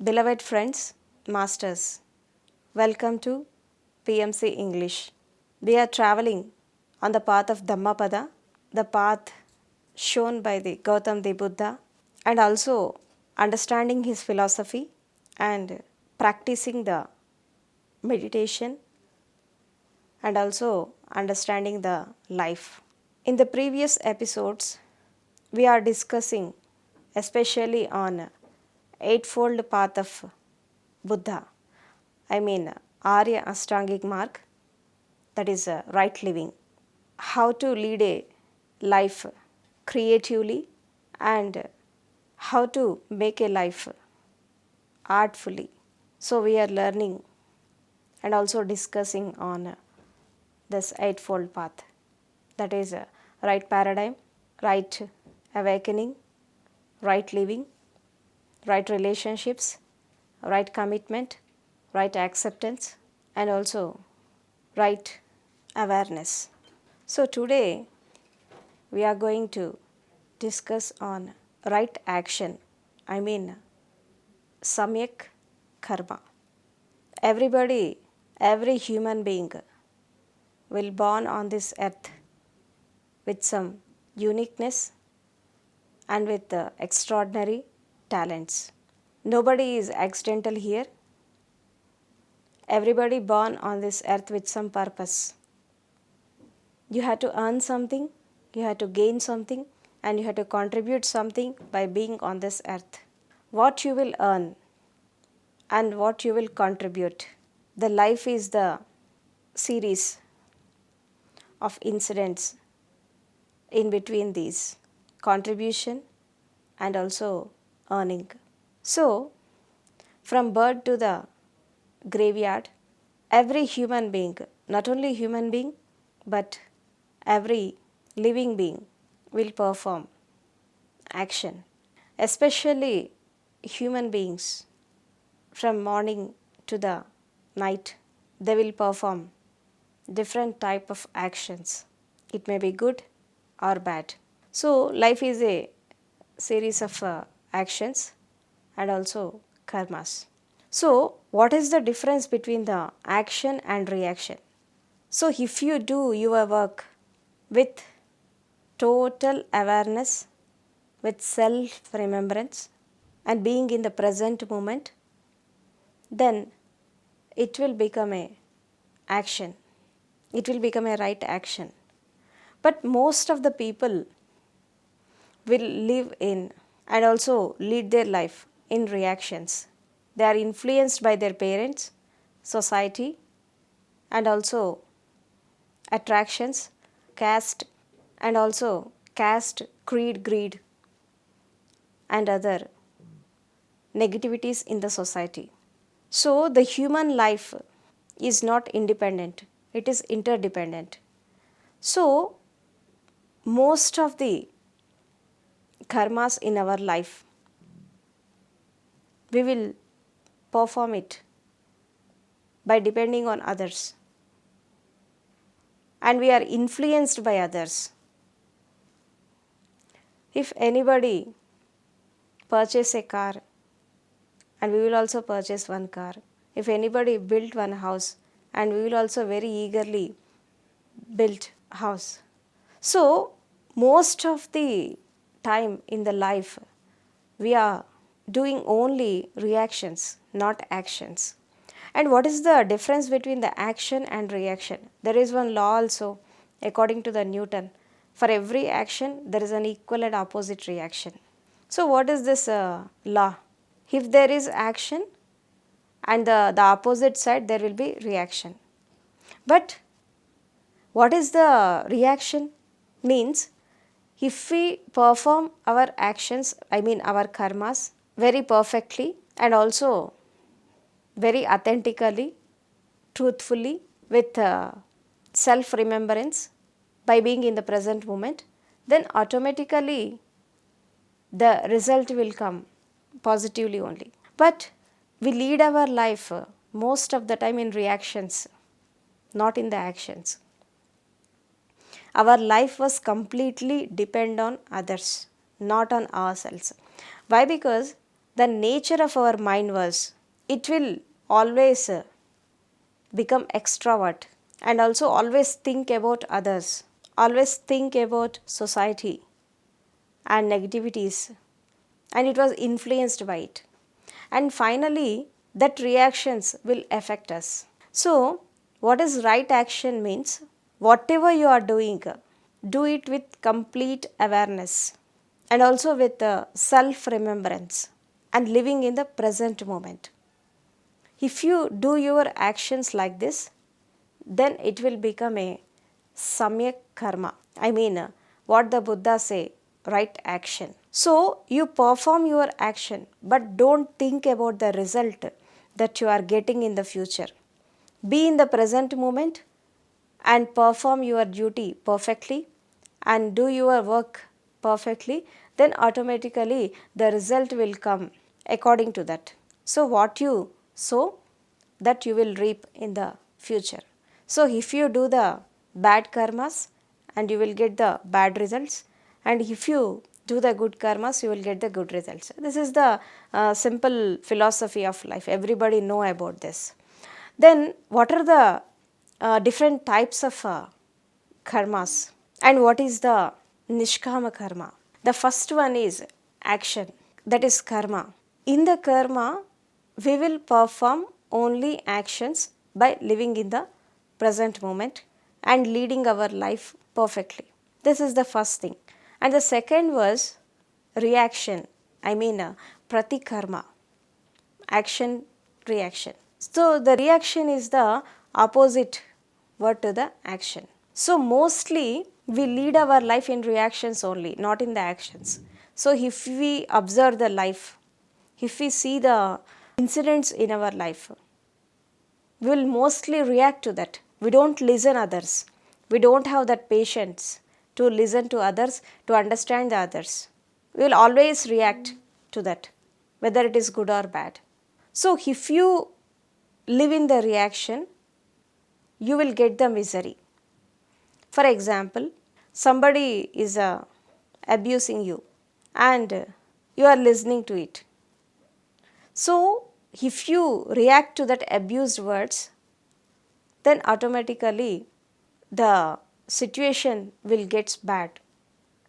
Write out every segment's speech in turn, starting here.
Beloved friends, masters, welcome to PMC English. We are traveling on the path of Dhammapada, the path shown by the Gautam the Buddha, and also understanding his philosophy and practicing the meditation and also understanding the life. In the previous episodes, we are discussing especially on eightfold path of Buddha. I mean Arya Ashtangic Mark, that is right living. How to lead a life creatively and how to make a life artfully. So we are learning and also discussing on this eightfold path, that is right paradigm, right awakening, right living, right relationships, right commitment, right acceptance, and also right awareness. So today we are going to discuss on right action, I mean samyak karma. Everybody, every human being will born on this earth with some uniqueness and with extraordinary talents. Nobody is accidental here. Everybody born on this earth with some purpose. You have to earn something, you have to gain something, and you have to contribute something by being on this earth. What you will earn and what you will contribute. The life is the series of incidents in between these contribution and also earning. So, from birth to the graveyard, every human being, not only human being, but every living being will perform action. Especially human beings, from morning to the night, they will perform different type of actions. It may be good or bad. So life is a series of actions and also karmas. So what is the difference between the action and reaction? So if you do your work with total awareness, with self remembrance and being in the present moment, then it will become a action. It will become a right action. But most of the people will live in and also lead their life in reactions. They are influenced by their parents, society, and also attractions, caste, and also caste, creed, greed, and other negativities in the society. So the human life is not independent, it is interdependent. So most of the karmas in our life, we will perform it by depending on others, and we are influenced by others. If anybody purchase a car, and we will also purchase one car. If anybody built one house, and we will also very eagerly build house. So most of the time in the life, we are doing only reactions, not actions. And what is the difference between the action and reaction? There is one law also, according to the Newton. For every action, there is an equal and opposite reaction. So what is this law? If there is action and the opposite side, there will be reaction. But what is the reaction? Means if we perform our actions, I mean our karmas, very perfectly and also very authentically, truthfully, with self remembrance, by being in the present moment, then automatically the result will come positively only. But we lead our life most of the time in reactions, not in the actions. Our life was completely depend on others, not on ourselves. Why? Because the nature of our mind was, it will always become extrovert and also always think about others, always think about society and negativities, and it was influenced by it. And finally, that reactions will affect us. So, what is right action means, whatever you are doing, do it with complete awareness and also with self remembrance and living in the present moment. If you do your actions like this, then it will become a samyak karma. I mean, what the Buddha say, right action. So you perform your action, but don't think about the result that you are getting in the future. Be in the present moment and perform your duty perfectly and do your work perfectly, then automatically the result will come according to that. So what you sow, that you will reap in the future. So if you do the bad karmas, and you will get the bad results, and if you do the good karmas, you will get the good results. This is the simple philosophy of life. Everybody know about this. Then what are the different types of karmas, and what is the nishkama karma? The first one is action, that is karma. In the karma, we will perform only actions by living in the present moment and leading our life perfectly. This is the first thing. And the second was reaction, I mean pratikarma, action, reaction. So the reaction is the opposite word to the action. So mostly we lead our life in reactions only, not in the actions. So if we observe the life, if we see the incidents in our life, we will mostly react to that. We don't listen others. We don't have that patience to listen to others, to understand the others. We will always react to that, whether it is good or bad. So if you live in the reaction, you will get the misery. For example, somebody is abusing you and you are listening to it. So if you react to that abused words, then automatically the situation will get bad,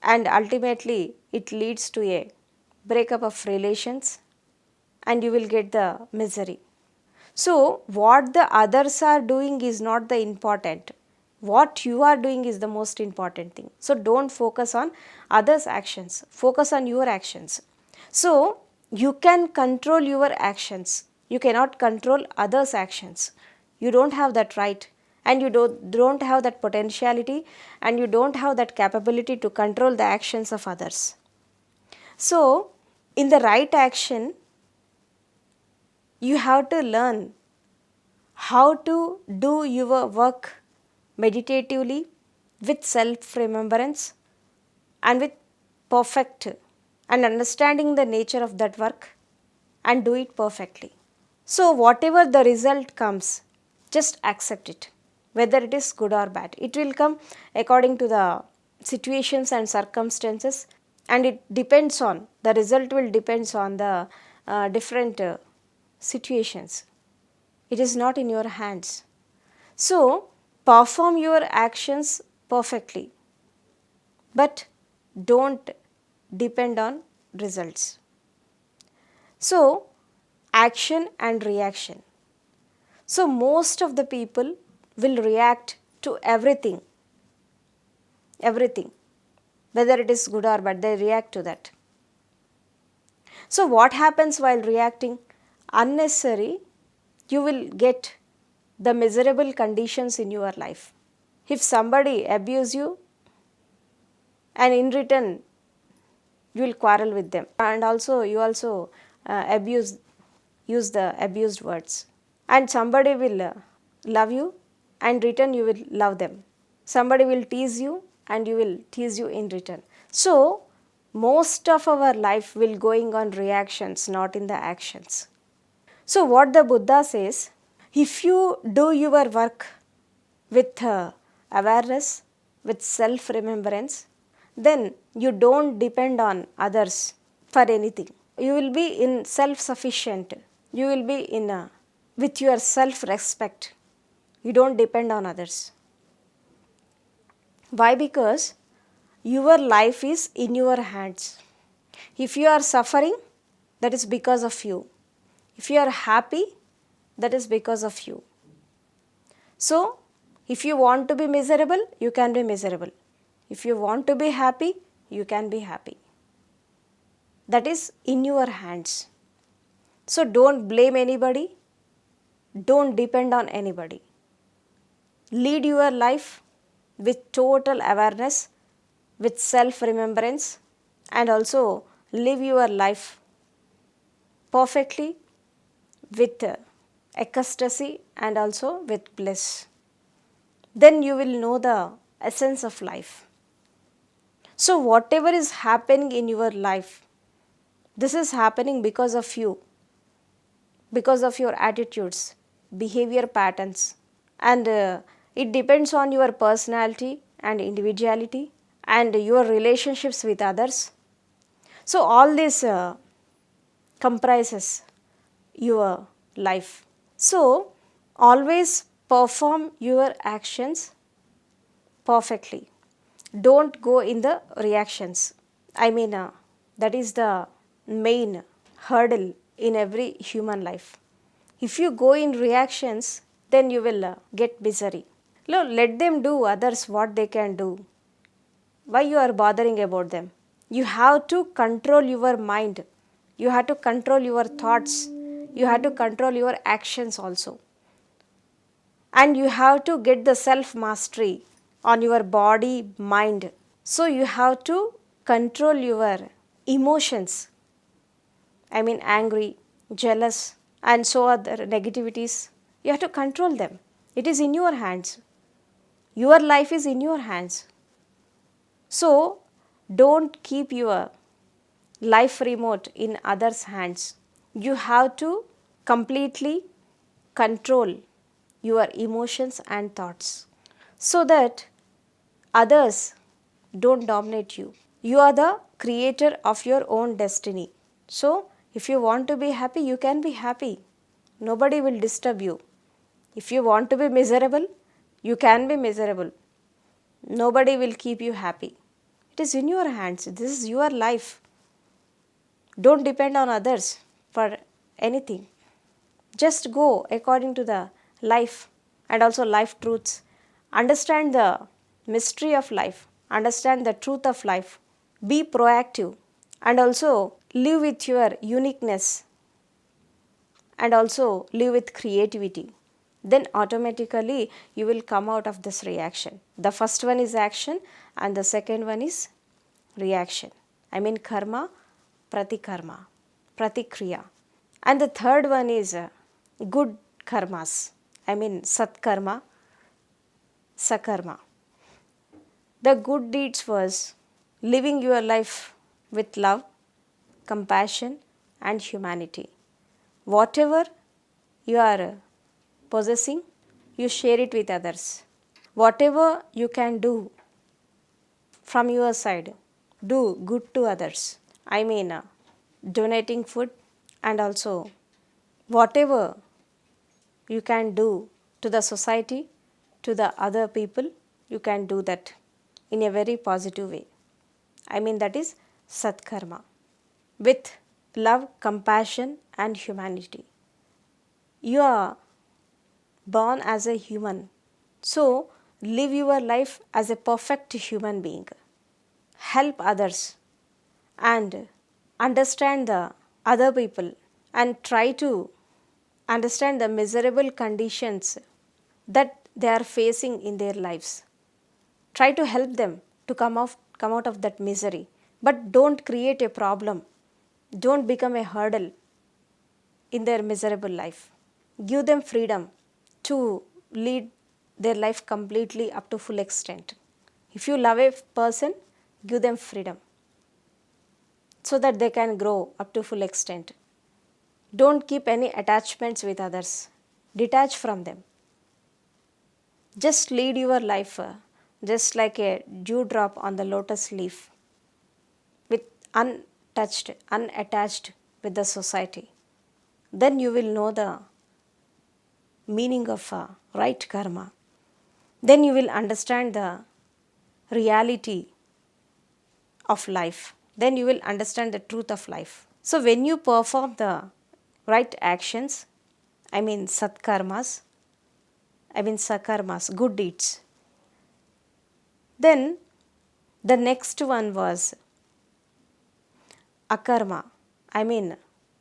and ultimately it leads to a breakup of relations and you will get the misery. So what the others are doing is not the important. What you are doing is the most important thing. So don't focus on others' actions, focus on your actions. So you can control your actions, you cannot control others' actions. You don't have that right, and you don't have that potentiality, and you don't have that capability to control the actions of others. So in the right action, you have to learn how to do your work meditatively, with self remembrance, and with perfect and understanding the nature of that work, and do it perfectly. So whatever the result comes, just accept it, whether it is good or bad. It will come according to the situations and circumstances, and it depends on, the result will depends on the different situations. It is not in your hands. So perform your actions perfectly, but don't depend on results. So action and reaction. So most of the people will react to everything, whether it is good or bad, they react to that. So what happens while reacting? Unnecessary, you will get the miserable conditions in your life. If somebody abuse you, and in return you will quarrel with them, and also you also use the abused words, and somebody will love you, and return you will love them. Somebody will tease you and you will tease you in return. So most of our life will going on reactions, not in the actions. So what the Buddha says, if you do your work with awareness, with self remembrance, then you don't depend on others for anything. you will be in self-sufficient. You will be in with your self-respect. You don't depend on others. Why? Because your life is in your hands. If you are suffering, that is because of you. If you are happy, that is because of you. So, if you want to be miserable, you can be miserable. If you want to be happy, you can be happy. That is in your hands. So, don't blame anybody. Don't depend on anybody. Lead your life with total awareness, with self remembrance, and also live your life perfectly with ecstasy and also with bliss. Then you will know the essence of life. So, whatever is happening in your life, this is happening because of you, because of your attitudes, behavior patterns, and it depends on your personality and individuality and your relationships with others. So, all this comprises your life. So, always perform your actions perfectly. Don't go in the reactions. That is the main hurdle in every human life. If you go in reactions, then you will get misery. No, let them do others what they can do. Why you are bothering about them? You have to control your mind. You have to control your thoughts. You have to control your actions also. And you have to get the self mastery on your body, mind. So you have to control your emotions. Angry, jealous, and so other negativities. You have to control them. It is in your hands. Your life is in your hands. So don't keep your life remote in others' hands. You have to completely control your emotions and thoughts so that others don't dominate you. You are the creator of your own destiny. So, if you want to be happy, you can be happy. Nobody will disturb you. If you want to be miserable, you can be miserable. Nobody will keep you happy. It is in your hands. This is your life. Don't depend on others for anything. Just go according to the life and also life truths. Understand the mystery of life. Understand the truth of life. Be proactive and also live with your uniqueness and also live with creativity. Then automatically you will come out of this reaction. The first one is action and the second one is reaction. Karma, pratikarma, pratikriya. And the third one is good karmas. Satkarma, sakarma. The good deeds was living your life with love, compassion, and humanity. Whatever you are possessing, you share it with others. Whatever you can do from your side, do good to others. Donating food and also whatever you can do to the society, to the other people, you can do that in a very positive way. That is Satkarma with love, compassion, and humanity. You are born as a human, so live your life as a perfect human being. Help others and understand the other people and try to understand the miserable conditions that they are facing in their lives. Try to help them to come out of that misery, but don't create a problem. Don't become a hurdle in their miserable life. Give them freedom to lead their life completely up to full extent. If you love a person, give them freedom so that they can grow up to full extent. Don't keep any attachments with others. Detach from them. Just lead your life just like a dewdrop on the lotus leaf with untouched, unattached with the society. Then you will know the meaning of right karma. Then you will understand the reality of life. Then you will understand the truth of life. So when you perform the right actions, satkarmas, sakarmas, good deeds, then the next one was akarma,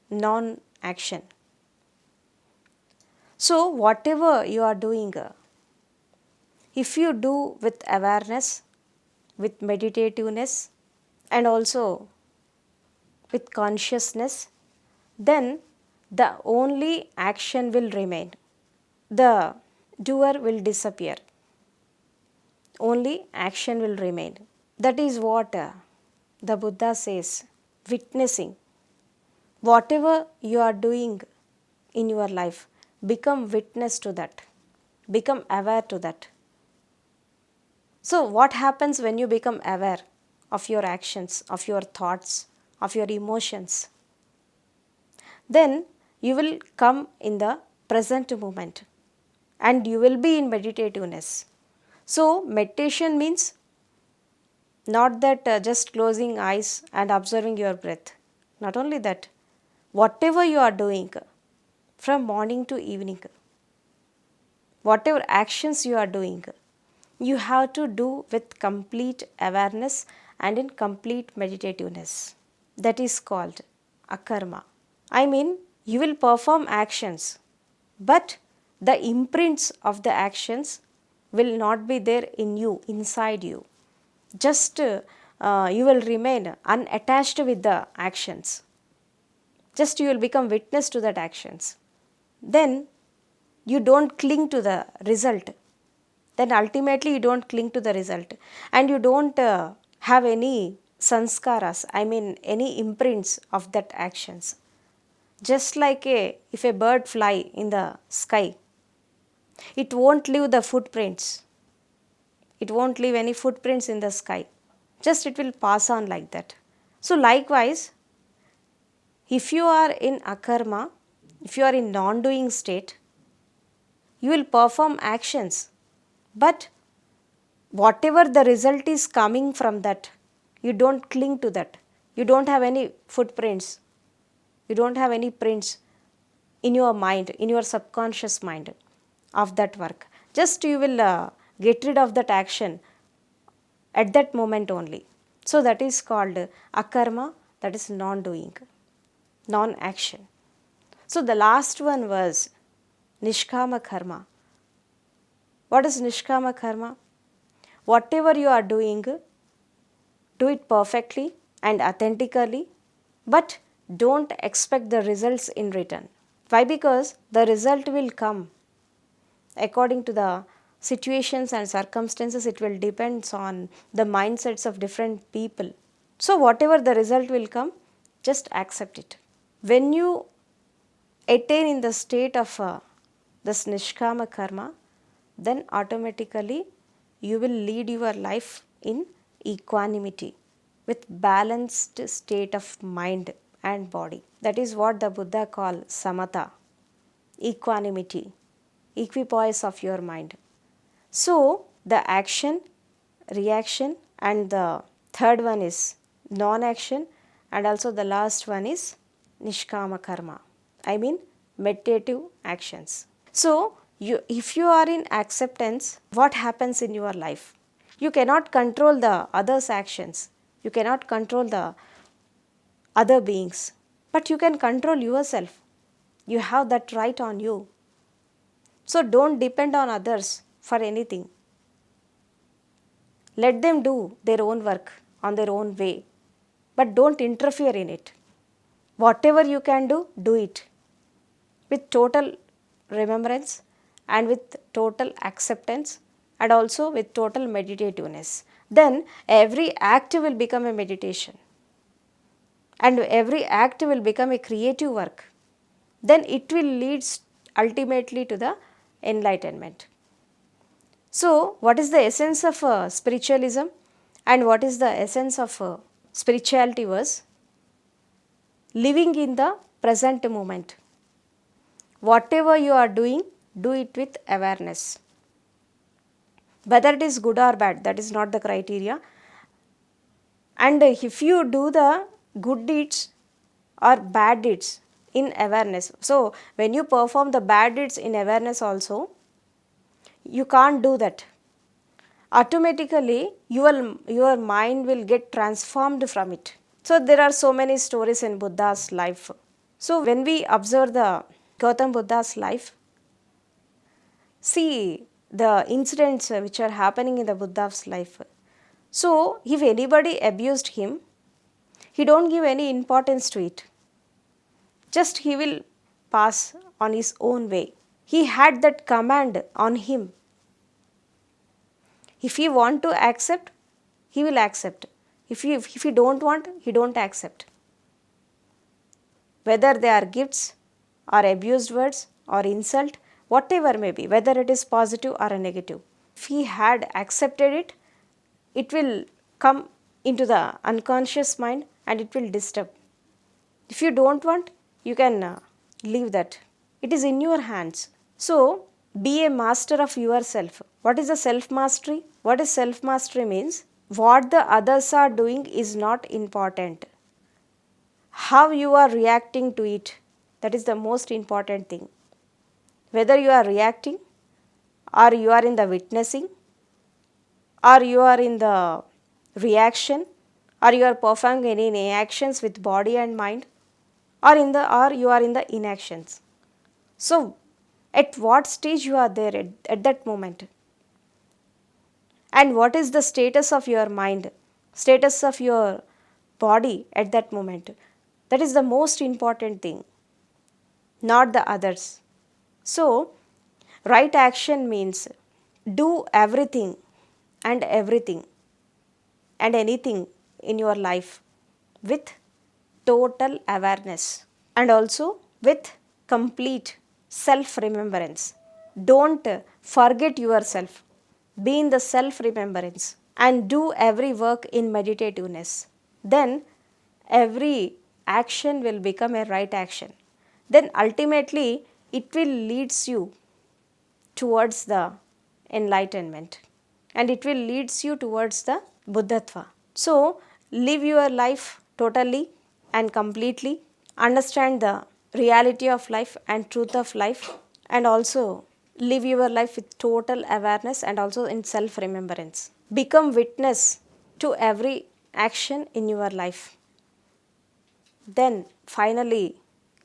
non action. So whatever you are doing, if you do with awareness, with meditativeness, and also with consciousness, then the only action will remain. The doer will disappear. Only action will remain. That is what the Buddha says, witnessing. Whatever you are doing in your life, become witness to that. Become aware to that. So what happens when you become aware of your actions, of your thoughts, of your emotions? Then you will come in the present moment and you will be in meditativeness. So meditation means not that just closing eyes and observing your breath. Not only that, whatever you are doing from morning to evening, whatever actions you are doing, you have to do with complete awareness and in complete meditativeness. That is called akarma. You will perform actions, but the imprints of the actions will not be there in you, inside you. Just you will remain unattached with the actions. Just you will become witness to that actions. Then you don't cling to the result. Then ultimately you don't cling to the result and you don't have any sanskaras, any imprints of that actions. Just like if a bird fly in the sky, it won't leave the footprints. It won't leave any footprints in the sky. Just it will pass on like that. So likewise, if you are in akarma, if you are in non-doing state, you will perform actions. But whatever the result is coming from that, you don't cling to that. You don't have any footprints. You don't have any prints in your mind, in your subconscious mind of that work. Just you will get rid of that action at that moment only. So that is called akarma, that is non-doing, non-action. So the last one was nishkama karma. What is nishkama karma? Whatever you are doing, do it perfectly and authentically, but don't expect the results in return. Why? Because the result will come according to the situations and circumstances. It will depend on the mindsets of different people. So whatever the result will come, just accept it. When you attain in the state of this nishkama karma, then automatically you will lead your life in equanimity with balanced state of mind and body. That is what the Buddha called samatha, equanimity, equipoise of your mind. So the action, reaction, and the third one is non-action, and also the last one is nishkama karma, meditative actions. So if you are in acceptance, what happens in your life? You cannot control the others' actions. You cannot control the other beings, but you can control yourself. You have that right on you. So don't depend on others for anything. Let them do their own work on their own way, but don't interfere in it. Whatever you can do, do it with total remembrance and with total acceptance and also with total meditativeness. Then every act will become a meditation and every act will become a creative work. Then it will lead ultimately to the enlightenment. So what is the essence of spiritualism and what is the essence of spirituality was, living in the present moment. Whatever you are doing, do it with awareness. Whether it is good or bad, that is not the criteria. And if you do the good deeds or bad deeds in awareness, so when you perform the bad deeds in awareness also, you can't do that. Automatically your mind will get transformed from it. So there are so many stories in Buddha's life. So when we observe the Gautam Buddha's life, see the incidents which are happening in the Buddha's life. So if anybody abused him, he don't give any importance to it. Just he will pass on his own way. He had that command on him. If he want to accept, he will accept. If he don't want, he don't accept. Whether they are gifts or abused words or insult, whatever may be, whether it is positive or a negative. If he had accepted it, it will come into the unconscious mind and it will disturb. If you don't want, you can leave that. It is in your hands. So, be a master of yourself. What is the self-mastery? What is self-mastery means? What the others are doing is not important. How you are reacting to it, that is the most important thing. Whether you are reacting or you are in the witnessing or you are in the reaction or you are performing any actions with body and mind or you are in the inactions. So at what stage you are there at that moment, and what is the status of your mind, status of your body at that moment, that is the most important thing, not the others. So right action means do everything and everything and anything in your life with total awareness and also with complete self remembrance. Don't forget yourself. Be in the self remembrance and do every work in meditativeness. Then every action will become a right action. Then ultimately it will leads you towards the enlightenment and it will leads you towards the Buddhatva. So live your life totally and completely, understand the reality of life and truth of life, and also live your life with total awareness and also in self remembrance. Become witness to every action in your life. Then finally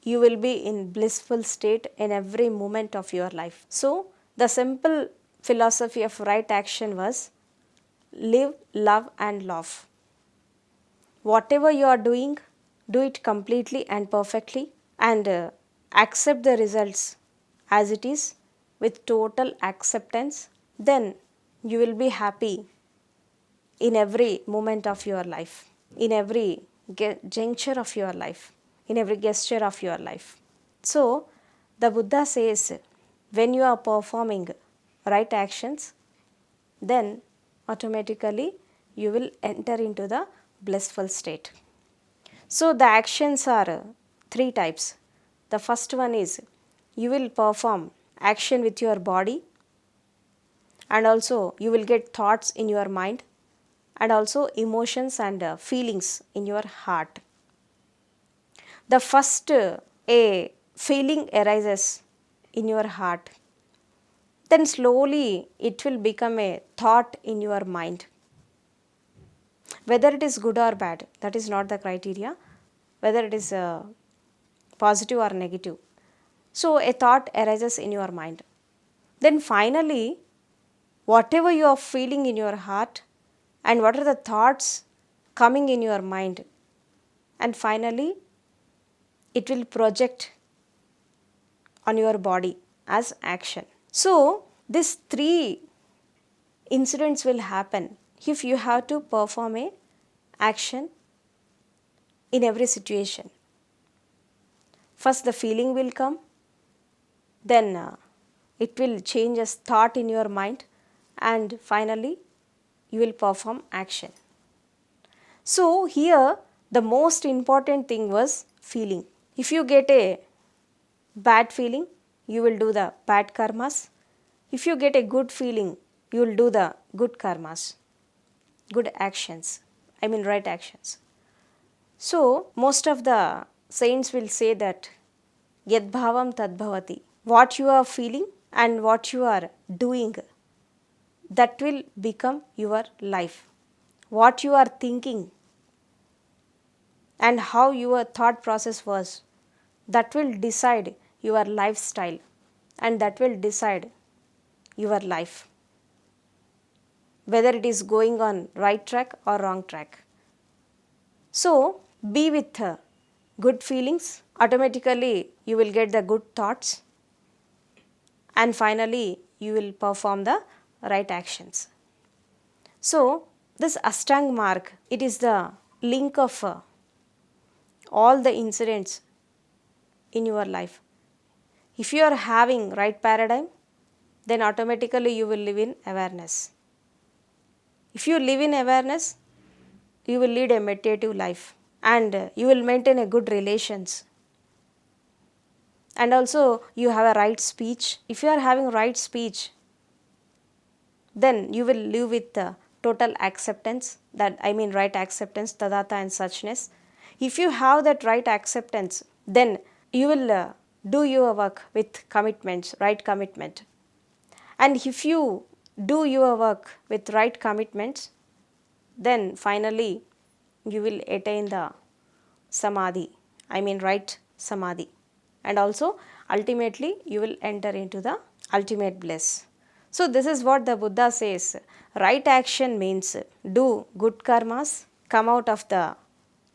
you will be in blissful state in every moment of your life. So the simple philosophy of right action was live, love and love. Whatever you are doing, do it completely and perfectly and accept the results as it is with total acceptance. Then you will be happy in every moment of your life, in every juncture of your life, in every gesture of your life. So the Buddha says, when you are performing right actions, then automatically you will enter into the blissful state. So the actions are three types. The first one is you will perform action with your body, and also you will get thoughts in your mind and also emotions and feelings in your heart. The first a feeling arises in your heart, then slowly it will become a thought in your mind. Whether it is good or bad, that is not the criteria, whether it is positive or negative. So a thought arises in your mind. Then finally, whatever you are feeling in your heart and what are the thoughts coming in your mind, and finally it will project on your body as action. So these three incidents will happen if you have to perform a action in every situation. First the feeling will come, then it will change as thought in your mind, and finally you will perform action. So here the most important thing was feeling. If you get a bad feeling, you will do the bad karmas. If you get a good feeling, you will do the good karmas, good actions, right actions. So, most of the saints will say that yad bhavam tad bhavati. What you are feeling and what you are doing, that will become your life. What you are thinking and how your thought process was, that will decide your lifestyle and that will decide your life, whether it is going on right track or wrong track. So, be with good feelings, automatically you will get the good thoughts, and finally you will perform the right actions. So, this Ashtanga mark, it is the link of all the incidents in your life. If you are having right paradigm, then automatically you will live in awareness. If you live in awareness, you will lead a meditative life and you will maintain a good relations. And also you have a right speech. If you are having right speech, then you will live with total acceptance, right acceptance, tadatha and suchness. If you have that right acceptance, then you will do your work with commitments, right commitment. And if you do your work with right commitments, then finally you will attain the samadhi, right samadhi. And also ultimately you will enter into the ultimate bliss. So, this is what the Buddha says. Right action means do good karmas, come out of the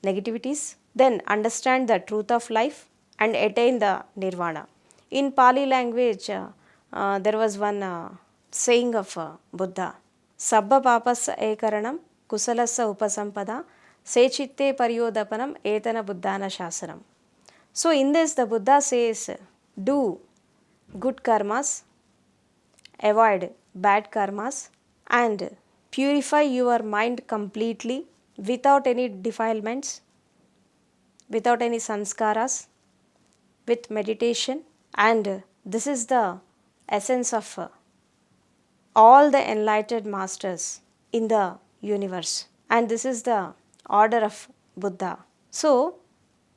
negativities, then understand the truth of life and attain the nirvana. In Pali language, there was one saying of Buddha, Sabba papassa ekaranam kusalassa upasampada sechitte paryodapanam etana buddhana shasanam. So, in this the Buddha says, do good karmas, avoid bad karmas and purify your mind completely without any defilements, without any sanskaras, with meditation, and this is the essence of all the enlightened masters in the universe, and this is the order of Buddha. So,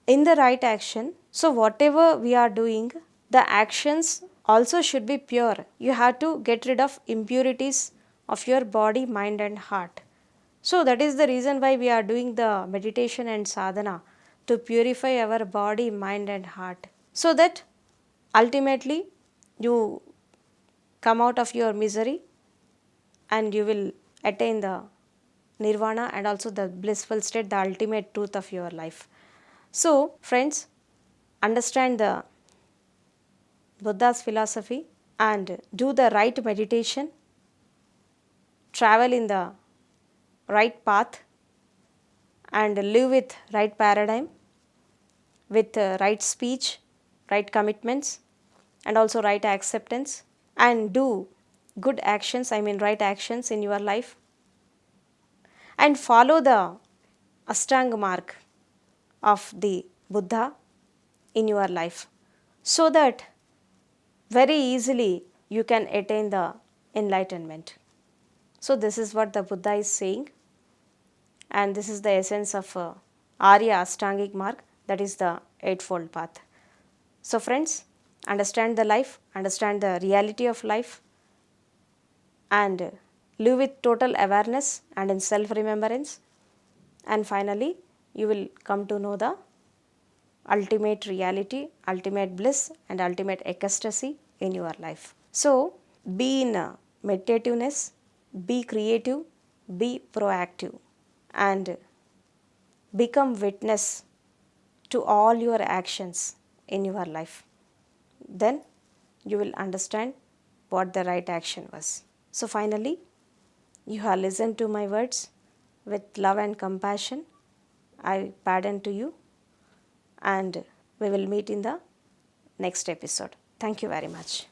in the right action, so whatever we are doing, the actions also should be pure. You have to get rid of impurities of your body, mind and heart. So that is the reason why we are doing the meditation and sadhana, to purify our body, mind and heart, so that ultimately you come out of your misery and you will attain the nirvana and also the blissful state, the ultimate truth of your life. So friends, understand the Buddha's philosophy and do the right meditation, travel in the right path and live with right paradigm, with right speech, right commitments and also right acceptance, and do good actions, right actions in your life, and follow the Ashtanga mark of the Buddha in your life, so that very easily you can attain the enlightenment. So this is what the Buddha is saying, and this is the essence of Arya Ashtangic mark, that is the eightfold path. So friends, understand the life, understand the reality of life, and live with total awareness and in self-remembrance, and finally you will come to know the ultimate reality, ultimate bliss and ultimate ecstasy in your life. So, be in meditativeness, be creative, be proactive and become witness to all your actions in your life. Then you will understand what the right action was. So, finally, you have listened to my words with love and compassion. I pardon to you, and we will meet in the next episode. Thank you very much.